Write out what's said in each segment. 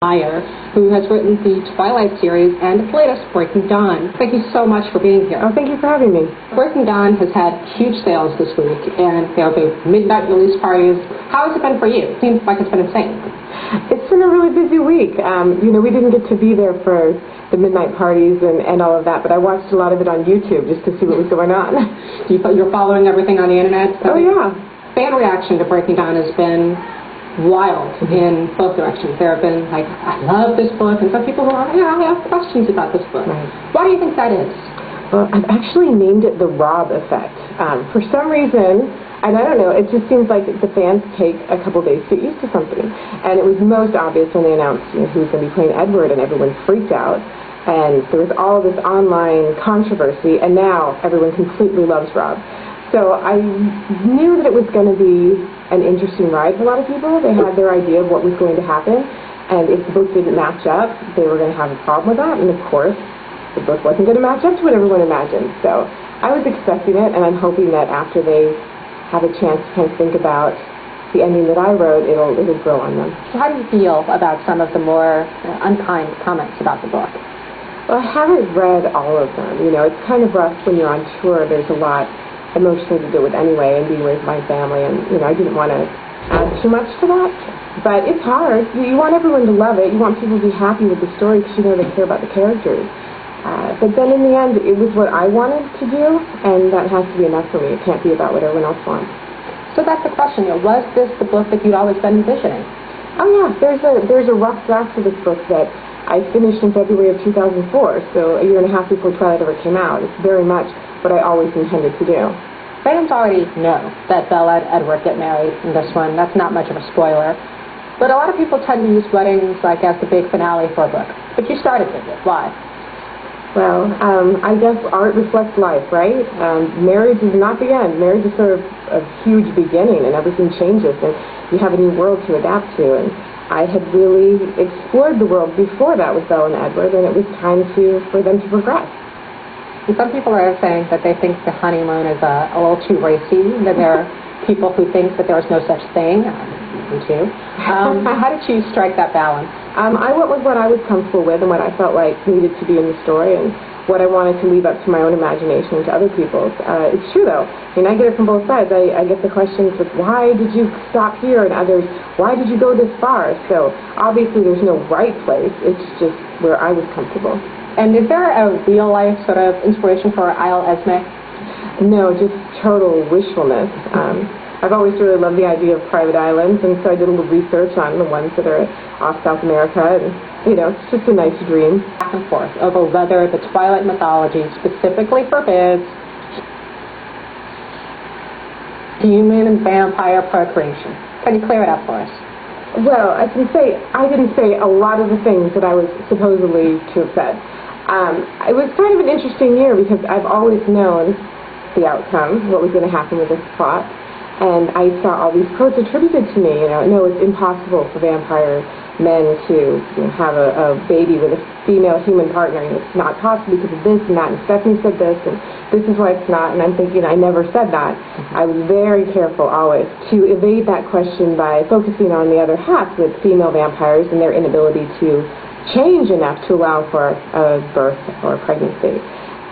Meyer, who has written the Twilight series and its latest, Breaking Dawn. Thank you so much for being here. Oh, thank you for having me. Breaking Dawn has had huge sales this week, and there have been midnight release parties. How has it been for you? It seems like it's been insane. It's been a really busy week. We didn't get to be there for the midnight parties and all of that, but I watched a lot of it on YouTube just to see what was going on. You're following everything on the internet? Oh, yeah. Fan reaction to Breaking Dawn has been wild in both directions. There have been, like, I love this book, and some people who are, I have questions about this book. Right. Why do you think that is? Well, I've actually named it the Rob effect. For some reason, and I don't know, it just seems like the fans take a couple days to get used to something. And it was most obvious when they announced who was going to be playing Edward, and everyone freaked out. And there was all this online controversy, and now everyone completely loves Rob. So I knew that it was going to be an interesting ride for a lot of people. They had their idea of what was going to happen, and if the book didn't match up, they were going to have a problem with that. And of course, the book wasn't going to match up to what everyone imagined. So I was expecting it, and I'm hoping that after they have a chance to kind of think about the ending that I wrote, it'll grow on them. So how do you feel about some of the more unkind comments about the book? Well, I haven't read all of them. It's kind of rough when you're on tour. There's a lot emotionally to deal with anyway, and being with my family, and I didn't want to add too much to that, but it's hard. You want everyone to love it. You want people to be happy with the story because they care about the characters. But then in the end, it was what I wanted to do, and that has to be enough for me. It can't be about what everyone else wants. So that's the question. Was this the book that you'd always been envisioning? Oh yeah, there's a rough draft of this book that I finished in February of 2004, so a year and a half before Twilight ever came out. It's very much what I always intended to do. Fans already know that Bella and Edward get married in this one. That's not much of a spoiler. But a lot of people tend to use weddings as the big finale for a book. But you started with it. Why? Well, I guess art reflects life, right? Marriage is not the end. Marriage is sort of a huge beginning, and everything changes, and you have a new world to adapt to. And I had really explored the world before that with Bella and Edward, and it was time for them to progress. And some people are saying that they think the honeymoon is a little too racy, that there are people who think that there is no such thing. Me too. How did you strike that balance? I went with what I was comfortable with and what I felt like needed to be in the story, and what I wanted to leave up to my own imagination and to other people's. It's true, though. I get it from both sides. I get the questions of, why did you stop here? And others, why did you go this far? So obviously there's no right place. It's just where I was comfortable. And is there a real-life sort of inspiration for Isle Esme? No, just total wishfulness. I've always really loved the idea of private islands, and so I did a little research on the ones that are off South America, and, it's just a nice dream. Back and forth over whether the Twilight mythology specifically forbids human and vampire procreation. Can you clear it up for us? Well, I can say I didn't say a lot of the things that I was supposedly to have said. It was kind of an interesting year because I've always known the outcome, what was going to happen with this plot, and I saw all these quotes attributed to me. No, it's impossible for vampire men to have a baby with a female human partner. It's not possible because of this and that, and Stephenie said this, and this is why it's not, and I'm thinking I never said that. I was very careful always to evade that question by focusing on the other half with female vampires and their inability to change enough to allow for a birth or a pregnancy.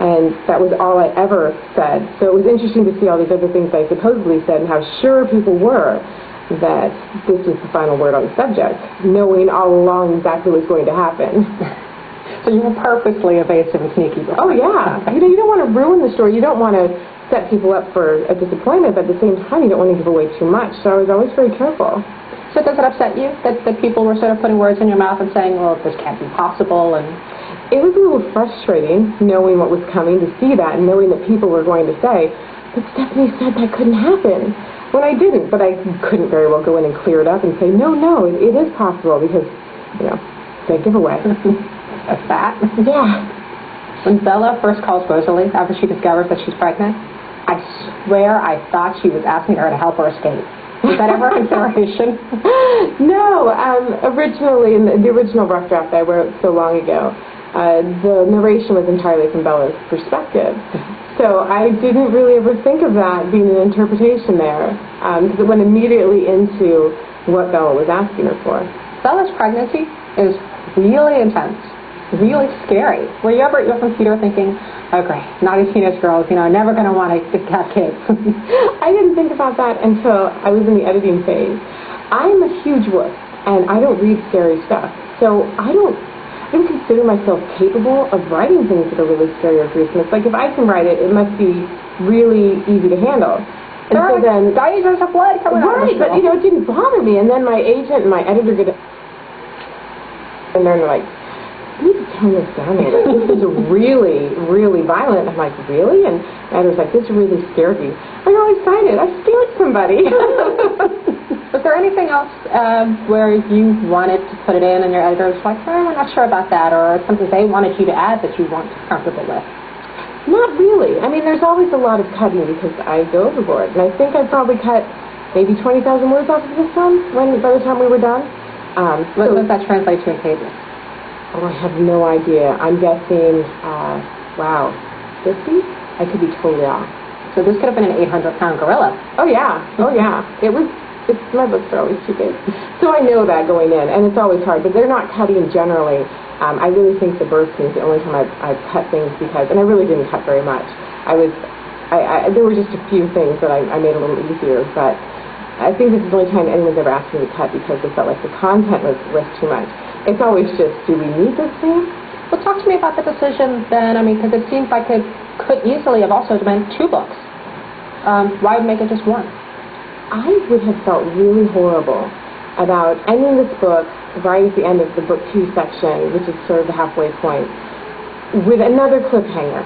And that was all I ever said. So it was interesting to see all these other things I supposedly said and how sure people were that this was the final word on the subject, knowing all along exactly what's going to happen. So you were purposely evasive and sneaky. Oh, yeah. You don't want to ruin the story. You don't want to set people up for a disappointment, but at the same time, you don't want to give away too much. So I was always very careful. So does it upset you that people were sort of putting words in your mouth and saying, well, this can't be possible? And it was a little frustrating knowing what was coming, to see that and knowing that people were going to say, but Stephenie said that couldn't happen. When I didn't, but I couldn't very well go in and clear it up and say, no, it is possible because, it's a giveaway. A fact? Yeah. When Bella first calls Rosalie after she discovers that she's pregnant, I swear I thought she was asking her to help her escape. Was that ever a consideration? No. Originally, in the original rough draft I wrote so long ago, the narration was entirely from Bella's perspective. So I didn't really ever think of that being an interpretation there, because it went immediately into what Bella was asking her for. Bella's pregnancy It was really intense, really scary. Were you ever at your computer thinking, oh great, naughty teenage girls, never going to want to have kids? I didn't think about that until I was in the editing phase. I'm a huge wuss, and I don't read scary stuff. So I don't consider myself capable of writing things that are really scary or gruesome. It's like if I can write it, it must be really easy to handle. And so then diamonds of blood coming out. Right, but it didn't bother me. And then my agent and my editor get, and they're like, you need to tone this down a little. This is really, really violent. I'm like, really? And the editor's like, this really scared you. I got all excited. I scared somebody. Was there anything else where you wanted to put it in and your editor was like, I'm not sure about that, or something they wanted you to add that you weren't comfortable with? Not really. I mean, there's always a lot of cutting because I go overboard. And I think I probably cut maybe 20,000 words off of this one by the time we were done. What does that translate to in pages? Oh, I have no idea. I'm guessing, 50? I could be totally off. So this could have been an 800-pound gorilla. Oh, yeah. Oh, yeah. My books are always too big. So I know that going in, and it's always hard. But they're not cutting generally. I really think the birth scene is the only time I've cut things because, and I really didn't cut very much. There were just a few things that I made a little easier, but I think this is the only time anyone's ever asked me to cut because they felt like the content was too much. It's always just, do we need this scene? Well, talk to me about the decision then. I mean, because it seems like it could easily have also been 2 books. Why make it just 1? I would have felt really horrible about ending this book right at the end of the book 2 section, which is sort of the halfway point, with another cliffhanger.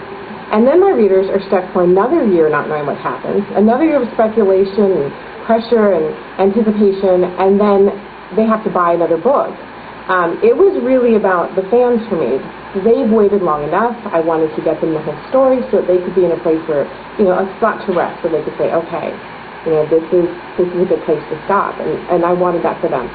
And then my readers are stuck for another year not knowing what happens, another year of speculation and pressure and anticipation, and then they have to buy another book. It was really about the fans for me. They've waited long enough. I wanted to get them the whole story so that they could be in a place where, a spot to rest, where they could say, okay, this is a good place to stop, and I wanted that for them.